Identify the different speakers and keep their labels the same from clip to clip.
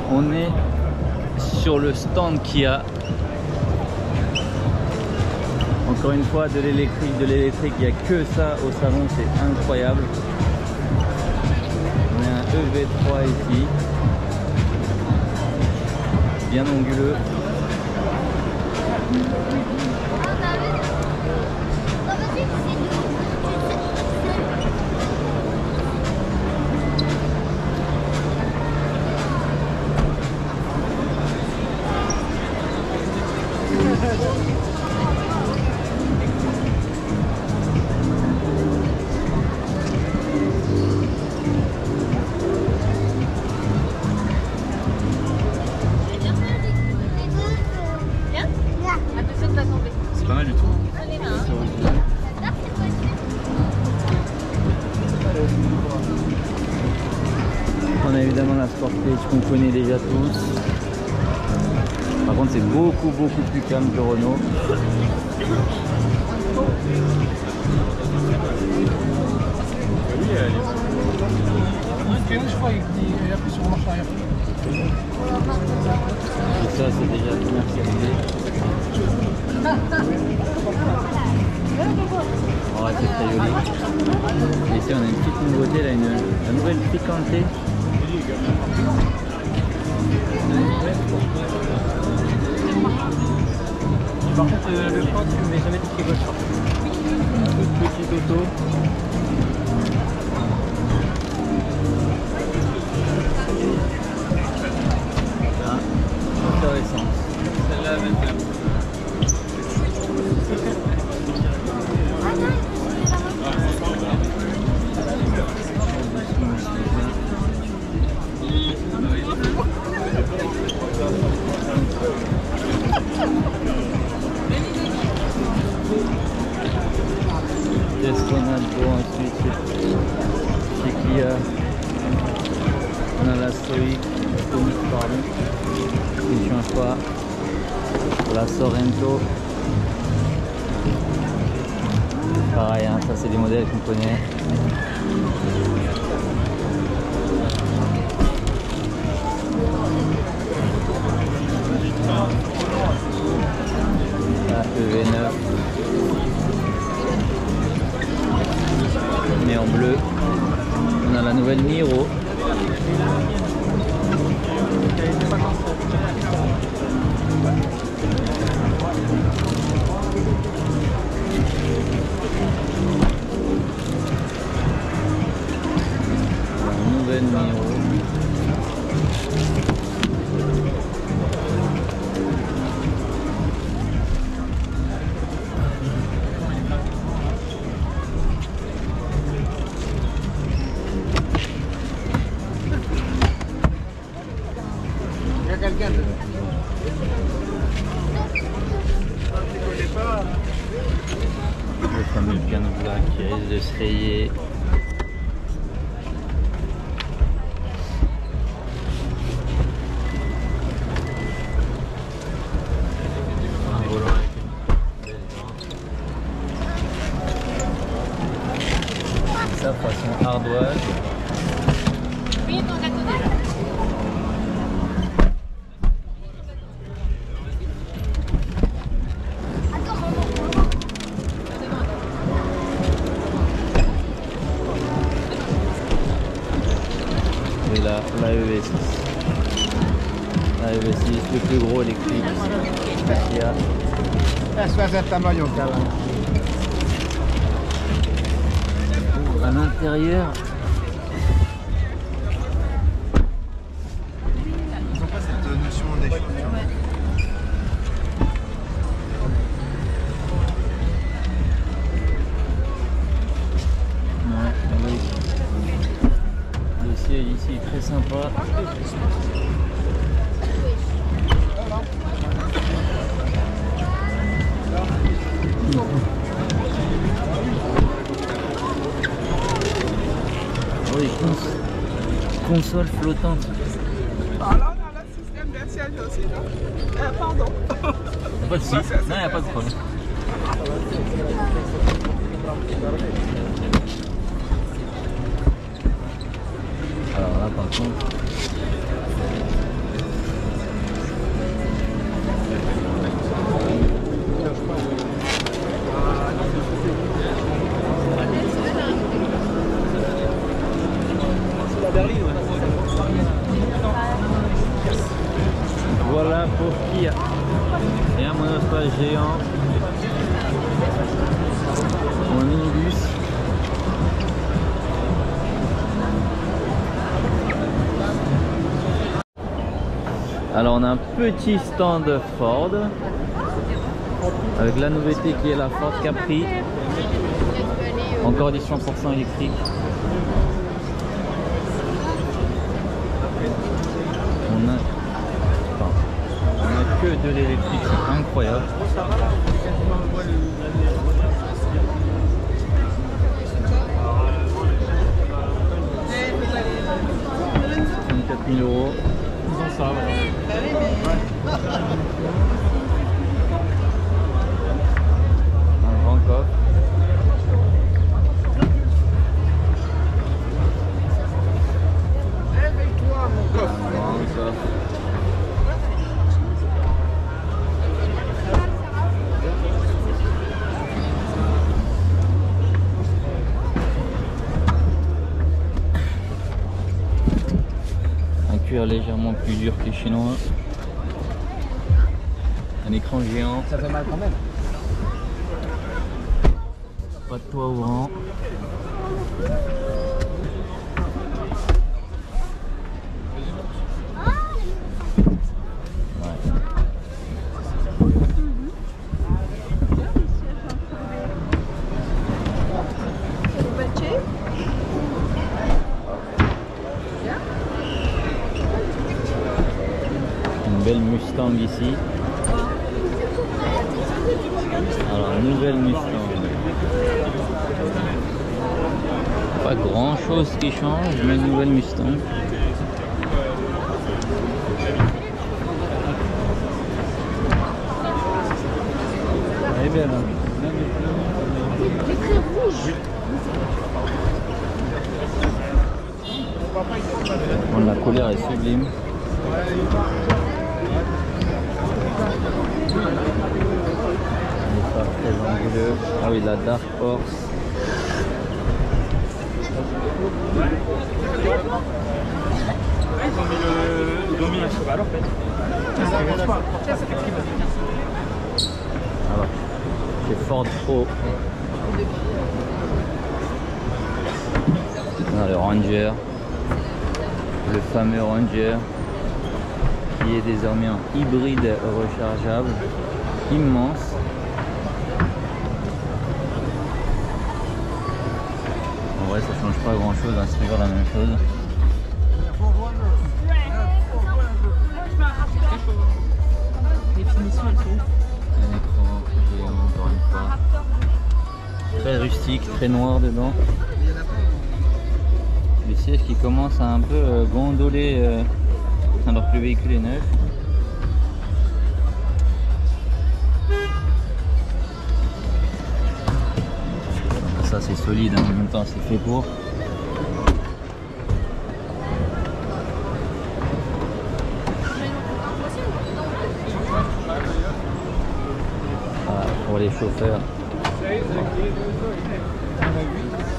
Speaker 1: On est sur le stand Kia. Encore une fois, de l'électrique, il n'y a que ça au salon, c'est incroyable. On a un EV3 ici, bien anguleux.
Speaker 2: C'est pas mal du tout.
Speaker 1: On a évidemment la Sportage qu'on connaît déjà tous. Par contre c'est beaucoup plus calme que Renault.
Speaker 2: Oui, elle est. Je crois qu'il appuie sur le marche arrière.
Speaker 1: Et ça c'est déjà commercialisé. Oh, c'est très joli. Et ici on a une petite nouveauté, là, la nouvelle Picanté.
Speaker 2: Par contre, le frein, tu ne mets jamais de pied gauche.
Speaker 1: Petit auto. Là, moteur essence.
Speaker 2: Celle-là, elle va être bien.
Speaker 1: Qu'est-ce qu'on a de beau ensuite chez Kia? On a la Stoic, pardon, qui ne change pas. La Sorento. Pareil, hein, ça c'est des modèles qu'on connaît. La EV9. Mais en bleu. On a la nouvelle Niro. La nouvelle Niro.
Speaker 2: Quelqu'un de...
Speaker 1: Le fameux piano black qui risque de se rayer. Un volant avec une belle dent. Ça façon ardoise.
Speaker 3: Oui, ton gâteau déjà.
Speaker 1: Et la EV6. La EV6, le plus gros électrique qu'il y a. À l'intérieur,
Speaker 4: Ils n'ont pas cette notion d'échauffement.
Speaker 1: ouais, oui. Le siège ici est très sympa. Oui, console flottante.
Speaker 5: Ah là, on a le système de siège aussi, non? Pardon.
Speaker 1: Il n'y a pas de souci. Non, il n'y a pas de problème. Alors là, par contre, pour Kia. Et un monospace géant. Ou un minibus. Alors on a un petit stand Ford avec la nouveauté qui est la Ford Capri, encore du 100% électrique. On a que de l'électrique, c'est incroyable. €4 000.
Speaker 2: Ils ont ça, voilà.
Speaker 1: Un grand coffre.
Speaker 5: Réveille-toi, mon coffre.
Speaker 1: Un grand coffre. Un cuir légèrement plus dur que les chinois. Un écran géant.
Speaker 2: Ça fait mal quand même.
Speaker 1: Pas de toit ouvrant. Une belle Mustang ici. Alors, nouvelle Mustang. Pas grand chose qui change, mais une nouvelle Mustang. Elle est belle, hein. Bon, la couleur est sublime. Très anguleux. Ah oui, la Dark Horse.
Speaker 2: Ils ont mis un cheval en fait.
Speaker 1: Alors, c'est Ford Pro. Ah, le Ranger. Le fameux Ranger. Qui est désormais en hybride rechargeable. Immense. En vrai, ça change pas grand chose, hein, c'est toujours la même chose. Un écran géant, encore une fois. Très rustique, très noir dedans. Les sièges qui commencent à un peu gondoler alors que le véhicule est neuf. Ça c'est solide, hein, en même temps c'est fait pour. Voilà, pour les chauffeurs.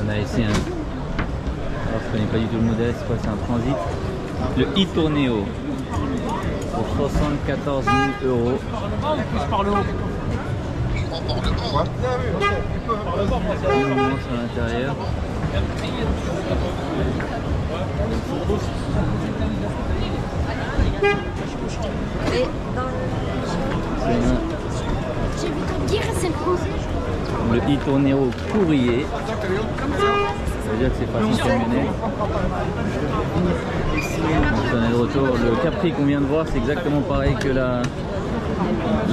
Speaker 1: On a ici un... Alors je connais pas du tout le modèle, c'est quoi, c'est un Transit. Le e-Tourneo pour 74 000 €.
Speaker 2: Par le haut.
Speaker 1: Immense à l'intérieur.
Speaker 3: Et dans j'ai vu ton dire c'est le français.
Speaker 1: Le e-Tourneo courrier. Ça veut dire que c'est facile à mener. Donc on est de retour. Le Capri qu'on vient de voir, c'est exactement pareil que la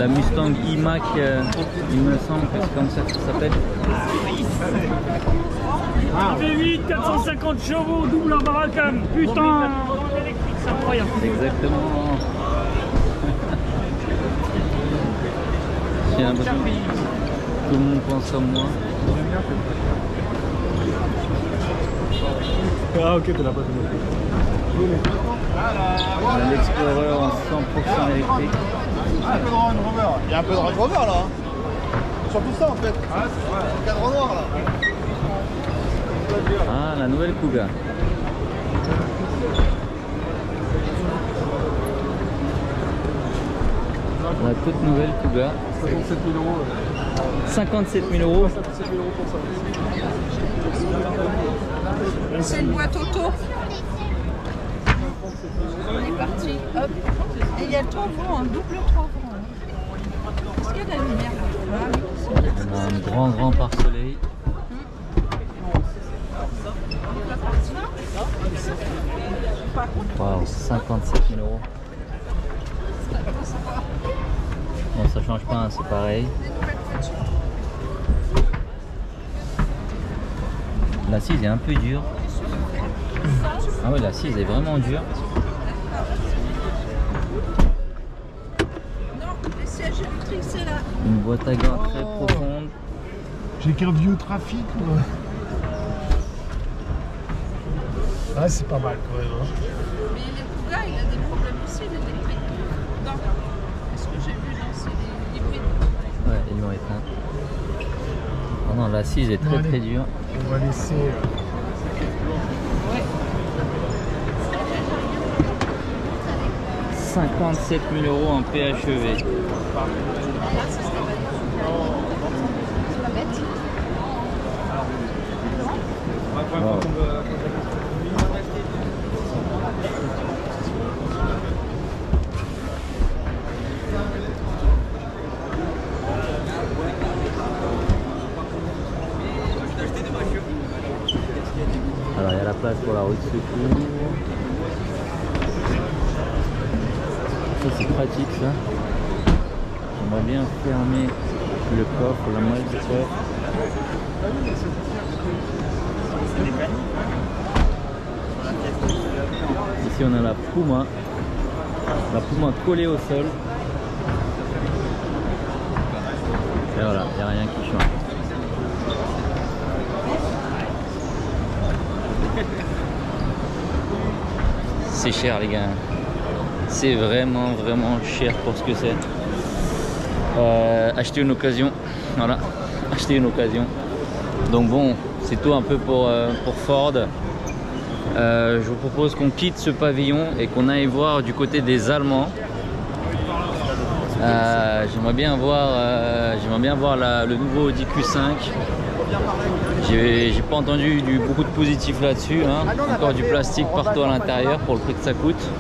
Speaker 1: Mustang E-Mach, il me semble que c'est comme ça que ça s'appelle.
Speaker 2: V8, 450 chevaux, double Baracam. Putain, c'est incroyable.
Speaker 1: Exactement. J'ai l'impression que tout le monde pense comme moi.
Speaker 2: Ah ok, t'as la pas
Speaker 1: On a l'Explorer en 100% électrique.
Speaker 4: Il y a un peu de Range Rover là. Surtout ça en fait. Le cadre noir là.
Speaker 1: Ah, la nouvelle Kuga. La toute nouvelle Kuga.
Speaker 2: 57 000 euros.
Speaker 1: 57 000 euros.
Speaker 2: 57 000 euros pour ça.
Speaker 5: C'est une boîte auto. On est parti. Hop. Et il y a 3 vents, un double 3 vents. Est-ce qu'il y a de la lumière? Ah, oui.
Speaker 1: On a un grand pare-soleil. Waouh, 57 000 euros. Bon, ça change pas, hein, c'est pareil. L'assise est un peu dure. Ah ouais, l'assise est vraiment dure.
Speaker 5: Non, les sièges électriques, c'est là.
Speaker 1: Une boîte à gants très profonde.
Speaker 2: J'ai qu'un vieux trafic. Ah, c'est pas mal quand même. Hein.
Speaker 5: Mais les Kuga, il a des problèmes aussi, l'électrique. Non. Est-ce que j'ai vu dans ces hybrides?
Speaker 1: Ouais, ils l'ont éteint. Oh non, l'assise est très très dure.
Speaker 2: On va laisser.
Speaker 1: 57 000 euros en PHEV. Wow. Alors il y a la place pour la roue de secours. Ça c'est pratique ça. J'aimerais bien fermer le coffre, la malle du coffre. Ici on a la Puma collée au sol. Et voilà, il n'y a rien qui change. C'est cher les gars. C'est vraiment cher pour ce que c'est. Acheter une occasion. Voilà, acheter une occasion. Donc bon, c'est tout un peu pour Ford. Je vous propose qu'on quitte ce pavillon et qu'on aille voir du côté des Allemands. J'aimerais bien voir le nouveau Audi Q5. J'ai pas entendu beaucoup de positifs là-dessus, hein. Encore du plastique partout à l'intérieur pour le prix que ça coûte.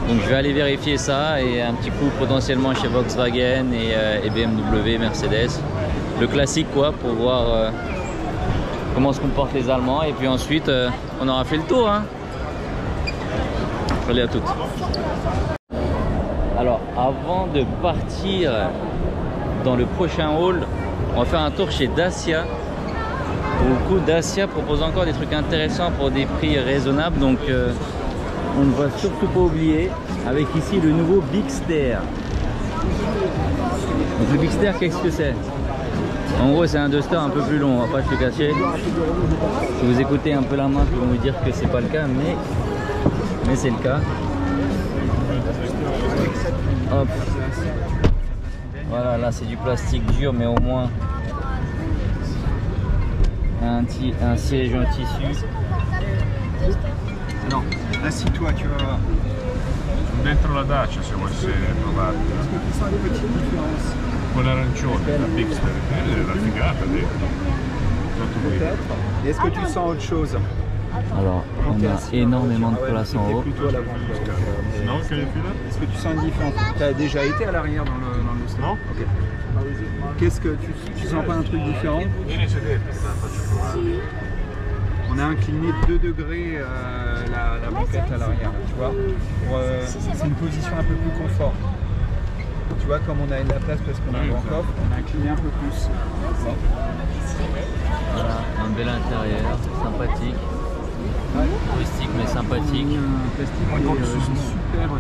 Speaker 1: Donc je vais aller vérifier ça et un petit coup potentiellement chez Volkswagen et BMW, Mercedes. Le classique quoi, pour voir comment se comportent les Allemands et puis ensuite on aura fait le tour, hein. Allez, à toutes. Alors avant de partir dans le prochain haul, on va faire un tour chez Dacia. Pour le coup, Dacia propose encore des trucs intéressants pour des prix raisonnables, donc on ne va surtout pas oublier, avec ici le nouveau Bigster. Donc le Bigster, qu'est-ce que c'est? En gros, c'est un Duster un peu plus long, on va pas se le cacher. Si vous écoutez un peu la main, ils vont vous dire que c'est pas le cas, mais c'est le cas. Hop. Voilà, là c'est du plastique dur, mais au moins un siège en tissu.
Speaker 4: Non, assis-toi, tu vas voir.
Speaker 6: Dentro la Dacia se vuoi provare. Con l'arancione, la Bigster, la figata dentro.
Speaker 4: Peut-être. Est-ce que tu sens autre chose?
Speaker 1: Alors, on a énormément de place en haut.
Speaker 4: Plutôt à l'avant.
Speaker 6: Non, quelle est là?
Speaker 4: Est-ce que tu sens une différence? Tu as déjà été à l'arrière dans le Duster?
Speaker 6: Non.
Speaker 4: Ok. Qu'est-ce que tu sens pas un truc différent? On a incliné de 2 degrés la moquette à l'arrière, tu vois. C'est une position un peu plus confort. Tu vois, comme on a de la place parce qu'on a un grand coffre, on a incliné un peu plus.
Speaker 1: Voilà, un bel intérieur, sympathique. Touristique mais sympathique.
Speaker 4: Un plastique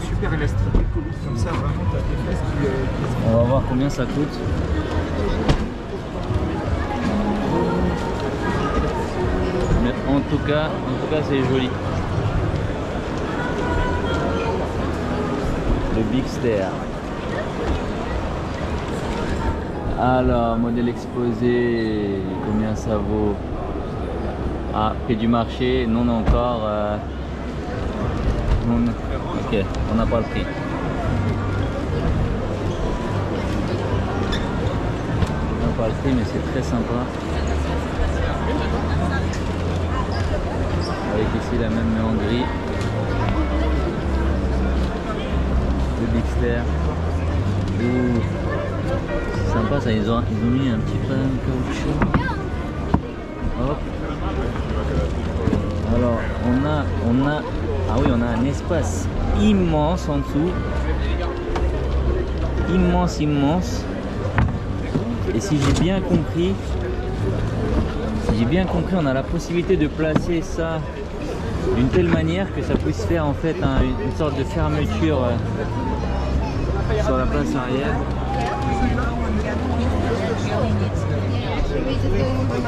Speaker 4: super élastique. Comme ça, vraiment, tu as des fesses qui...
Speaker 1: On va voir combien ça coûte. Mais en tout cas c'est joli. Le Bigster. Alors, modèle exposé, combien ça vaut? Ah, prix du marché, non encore. Ok, on n'a pas le prix. pas le prix, mais c'est très sympa. Avec ici la même mais en gris. Le Bigster. Ouh, c'est sympa ça, ils ont mis un petit peu de caoutchouc. Hop. Alors on a ah oui, on a un espace immense en dessous. Immense. Et si j'ai bien compris, on a la possibilité de placer ça d'une telle manière que ça puisse faire en fait une sorte de fermeture sur la place arrière.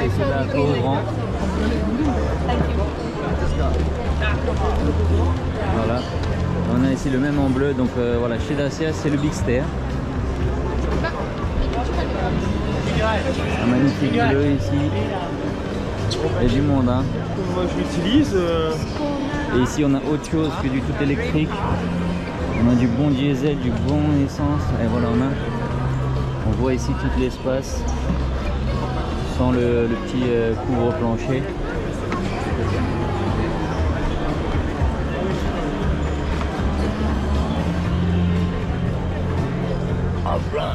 Speaker 1: Et c'est là au grand. Voilà. On a ici le même en bleu, donc voilà, chez Dacia c'est le Bigster. Un magnifique bleu ici. Il y a du monde, hein.
Speaker 7: Moi je l'utilise.
Speaker 1: Et ici on a autre chose que du tout électrique. On a du bon diesel, du bon essence. Et voilà, on voit ici tout l'espace sans le petit couvre-plancher. Hop là.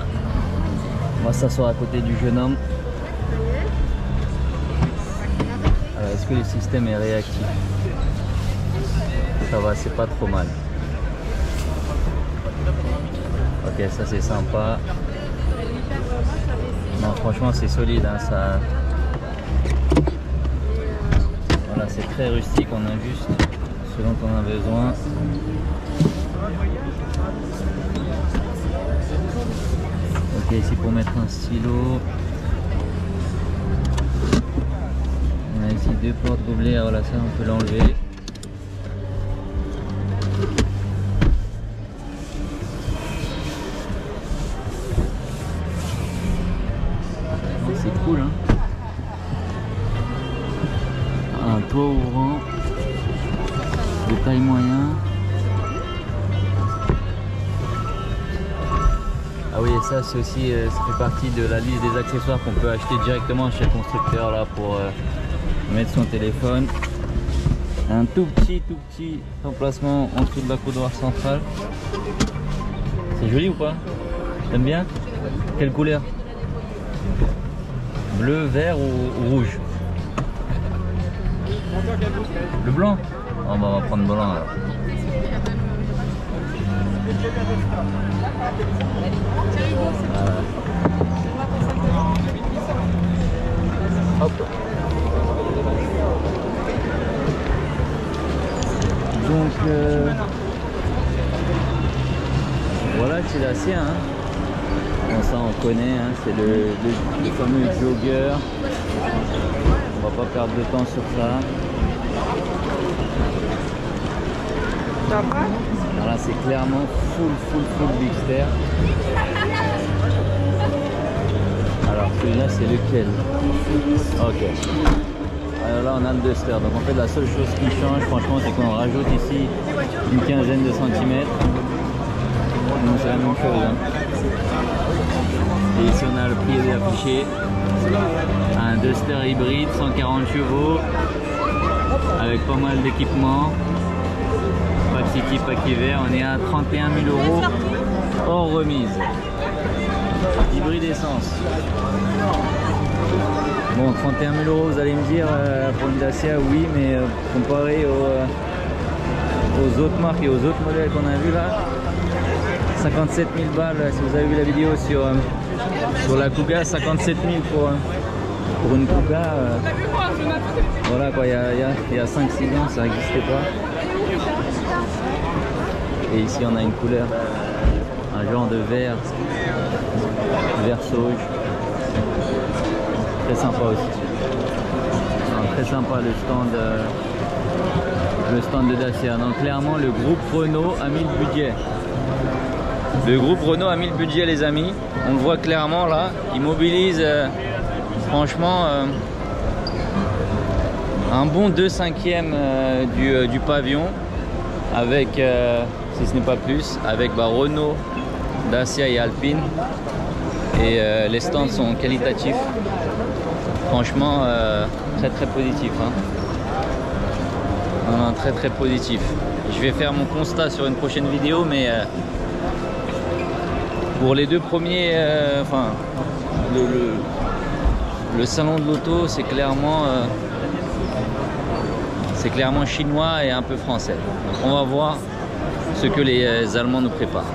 Speaker 1: On va s'asseoir à côté du jeune homme. Alors, est-ce que le système est réactif? Ça va, c'est pas trop mal. Ok, ça c'est sympa. Non, franchement c'est solide, hein, ça. Voilà, c'est très rustique, on a juste ce dont on a besoin. Ok, ici pour mettre un stylo. On a ici deux portes gobelets, voilà, ça on peut l'enlever. C'est cool, hein. Un toit ouvrant de taille moyen. Ah oui, et ça c'est aussi, ça fait partie de la liste des accessoires qu'on peut acheter directement chez le constructeur là pour mettre son téléphone. Un tout petit emplacement en dessous de la coudoir centrale. C'est joli ou pas? T'aimes bien? Quelle couleur? Bleu, vert ou rouge? Le blanc? Oh, bah, on va prendre le blanc alors. Hop. Donc voilà, c'est Dacia, hein. Bon, ça on connaît, hein. C'est le fameux jogger. On va pas perdre de temps sur ça. Alors là c'est clairement full Bigster. Alors celui-là c'est lequel? Ok. Alors là on a le Duster. Donc en fait la seule chose qui change franchement c'est qu'on rajoute ici une quinzaine de centimètres. Donc c'est la même chose, hein. Et ici on a le prix affiché. Un Duster hybride 140 chevaux avec pas mal d'équipements. Pack City, pack hiver, on est à 31 000 € hors remise. Hybride essence. Bon, 31 000 € vous allez me dire pour une Dacia, oui, mais comparé aux autres marques et aux autres modèles qu'on a vu là, 57 000 balles, si vous avez vu la vidéo sur la Kuga, 57 000 pour une Kuga. Voilà quoi, il y a 5-6 ans ça n'existait pas. Et ici on a une couleur, un genre de vert sauge. Très sympa aussi. Alors, très sympa le stand de Dacia. Donc clairement le groupe Renault a mis le budget. Le groupe Renault a mis le budget les amis. On le voit clairement là. Il mobilise franchement un bon 2/5 du pavillon. Avec, si ce n'est pas plus, avec Renault, Dacia et Alpine. Et les stands sont qualitatifs. Franchement, très très positif. Hein. Non, très très positif. Je vais faire mon constat sur une prochaine vidéo, mais pour les deux premiers, enfin, le salon de l'auto, c'est clairement chinois et un peu français. Donc on va voir ce que les Allemands nous préparent.